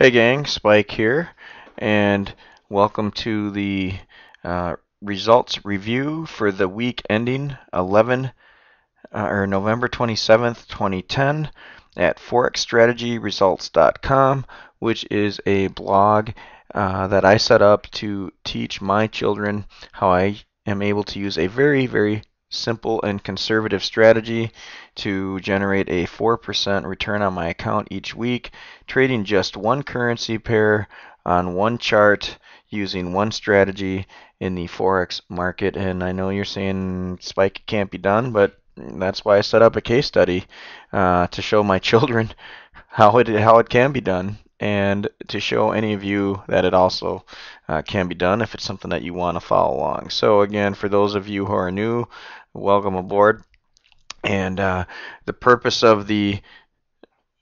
Hey gang, Spike here, and welcome to the results review for the week ending 11 or November 27th, 2010 at forexstrategyresults.com, which is a blog that I set up to teach my children how I am able to use a very simple and conservative strategy to generate a 4% return on my account each week, trading just one currency pair on one chart using one strategy in the Forex market. And I know you're saying, Spike, it can't be done, but that's why I set up a case study to show my children how it can be done, and to show any of you that it also can be done if it's something that you want to follow along. So again, for those of you who are new, welcome aboard. And the purpose of the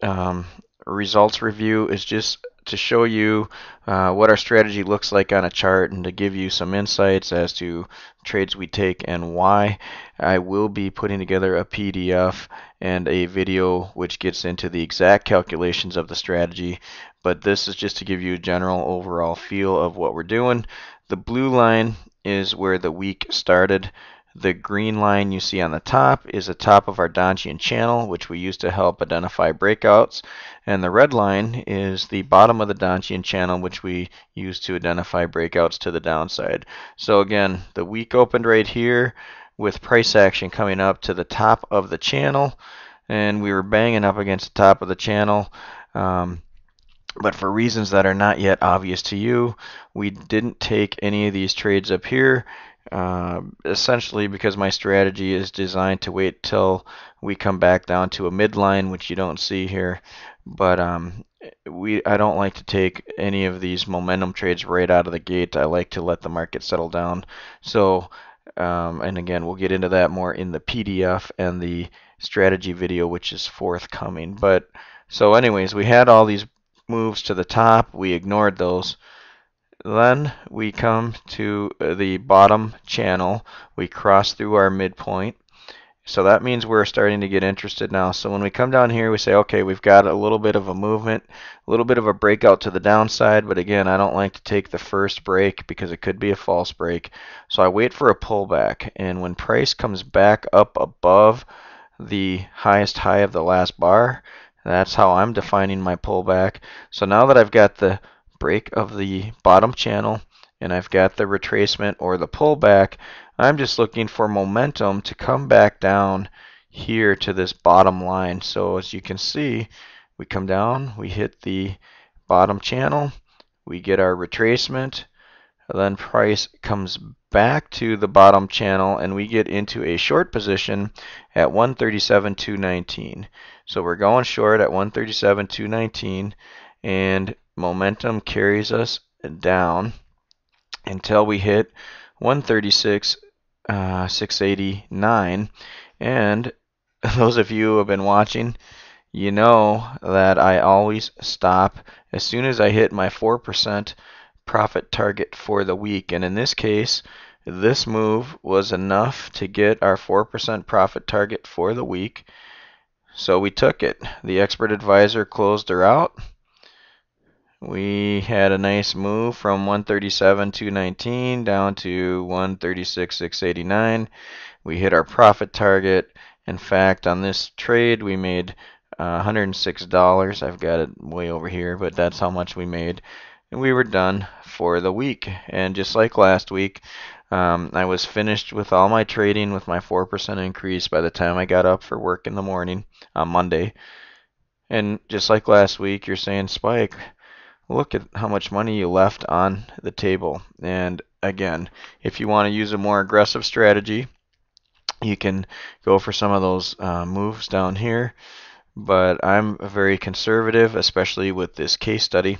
um, results review is just to show you what our strategy looks like on a chart and to give you some insights as to trades we take and why. I will be putting together a PDF and a video which gets into the exact calculations of the strategy, but this is just to give you a general overall feel of what we're doing. The blue line is where the week started. The green line you see on the top is the top of our Donchian channel, which we use to help identify breakouts. And the red line is the bottom of the Donchian channel, which we use to identify breakouts to the downside. So again, the week opened right here with price action coming up to the top of the channel. And we were banging up against the top of the channel. But for reasons that are not yet obvious to you, we didn't take any of these trades up here. Essentially because my strategy is designed to wait till we come back down to a midline, which you don't see here. But I don't like to take any of these momentum trades right out of the gate. I like to let the market settle down. So, and again, we'll get into that more in the PDF and the strategy video, which is forthcoming. But so anyways, we had all these moves to the top. We ignored those. Then we come to the bottom channel. We cross through our midpoint. So that means we're starting to get interested now. So when we come down here, we say, okay, we've got a little bit of a movement, a little bit of a breakout to the downside. But again, I don't like to take the first break because it could be a false break. So I wait for a pullback. And when price comes back up above the highest high of the last bar, that's how I'm defining my pullback. So now that I've got the break of the bottom channel and I've got the retracement or the pullback, I'm just looking for momentum to come back down here to this bottom line. So as you can see, we come down, we hit the bottom channel, we get our retracement, then price comes back to the bottom channel and we get into a short position at 137.219. So we're going short at 137.219, and momentum carries us down until we hit 136.689. And those of you who have been watching, you know that I always stop as soon as I hit my 4% profit target for the week. And in this case, this move was enough to get our 4% profit target for the week. So we took it. The expert advisor closed her out. We had a nice move from 137.219 down to 136.689. We hit our profit target. In fact, on this trade, we made $106. I've got it way over here, but that's how much we made. And we were done for the week. And just like last week, I was finished with all my trading with my 4% increase by the time I got up for work in the morning on Monday. And just like last week, you're saying, Spike, look at how much money you left on the table. And again, if you want to use a more aggressive strategy, you can go for some of those moves down here. But I'm very conservative, especially with this case study.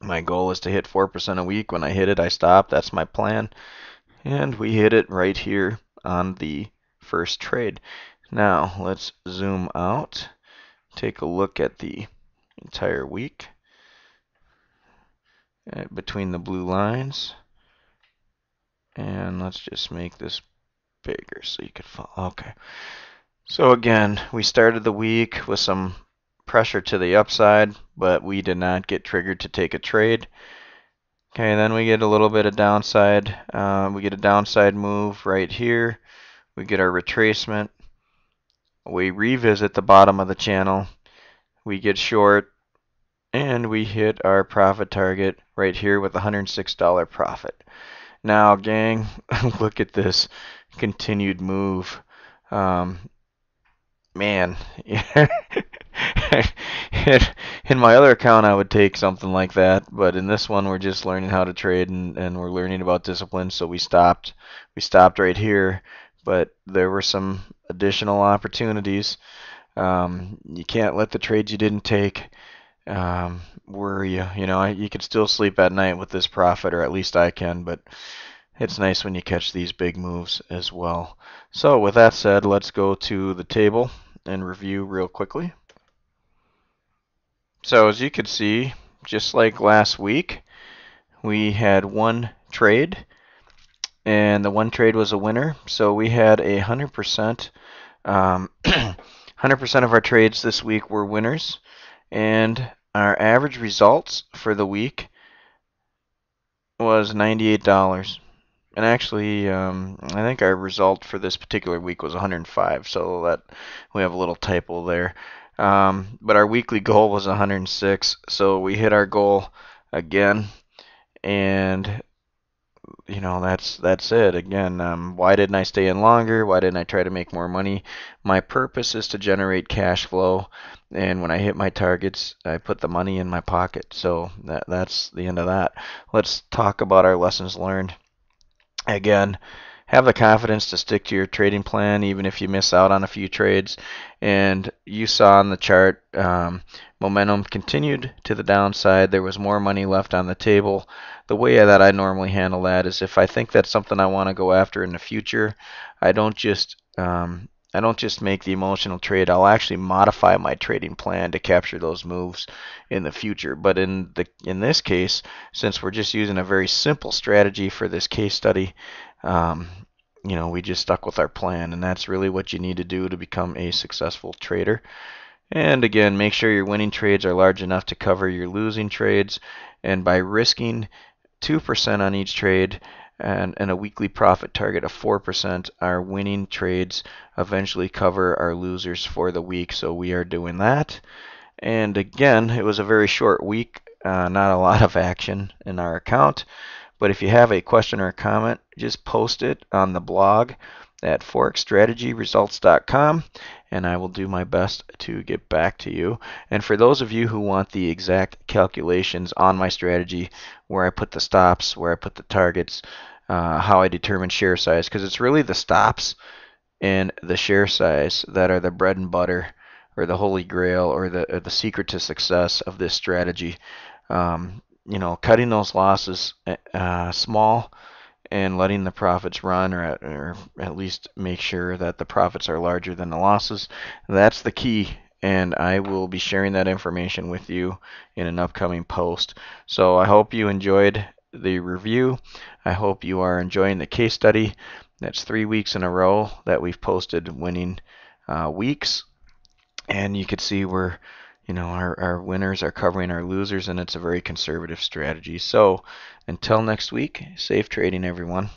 My goal is to hit 4% a week. When I hit it, I stop. That's my plan. And we hit it right here on the first trade. Now, let's zoom out. Take a look at the entire week between the blue lines. And let's just make this bigger so you can follow. Okay. So again, we started the week with some pressure to the upside, but we did not get triggered to take a trade. Okay, then we get a little bit of downside. We get a downside move right here. We get our retracement. We revisit the bottom of the channel. We get short, and we hit our profit target right here with $106 profit. Now, gang, look at this continued move. Man, in my other account I would take something like that, but in this one we're just learning how to trade, and we're learning about discipline, so we stopped. We stopped right here, but there were some additional opportunities. You can't let the trades you didn't take worry you. You know, you could still sleep at night with this profit, or at least I can, but it's nice when you catch these big moves as well. So with that said, let's go to the table and review real quickly. So as you can see, just like last week, we had one trade, and the one trade was a winner. So we had 100%. 100% of our trades this week were winners, and our average results for the week was $98. And actually, I think our result for this particular week was 105, so that we have a little typo there. But our weekly goal was 106, so we hit our goal again, and you know that's it. Again, why didn't I stay in longer? Why didn't I try to make more money? My purpose is to generate cash flow, and when I hit my targets, I put the money in my pocket. So that's the end of that. Let's talk about our lessons learned. Again, have the confidence to stick to your trading plan even if you miss out on a few trades. And you saw on the chart, momentum continued to the downside. There was more money left on the table. The way that I normally handle that is if I think that's something I want to go after in the future, I don't just make the emotional trade. I'll actually modify my trading plan to capture those moves in the future. But in this case, since we're just using a very simple strategy for this case study, you know, we just stuck with our plan, and that's really what you need to do to become a successful trader. And again, make sure your winning trades are large enough to cover your losing trades, and by risking 2% on each trade and a weekly profit target of 4%, our winning trades eventually cover our losers for the week. So we are doing that. And again, it was a very short week, not a lot of action in our account. But if you have a question or a comment, just post it on the blog at forexstrategyresults.com, and I will do my best to get back to you. And for those of you who want the exact calculations on my strategy, where I put the stops, where I put the targets, how I determine share size, because it's really the stops and the share size that are the bread and butter, or the holy grail, or the secret to success of this strategy. You know, cutting those losses small and letting the profits run, or at least make sure that the profits are larger than the losses. That's the key, and I will be sharing that information with you in an upcoming post. So I hope you enjoyed the review. I hope you are enjoying the case study. That's 3 weeks in a row that we've posted winning weeks, and you can see where, you know, our winners are covering our losers, and it's a very conservative strategy. So until next week, safe trading, everyone.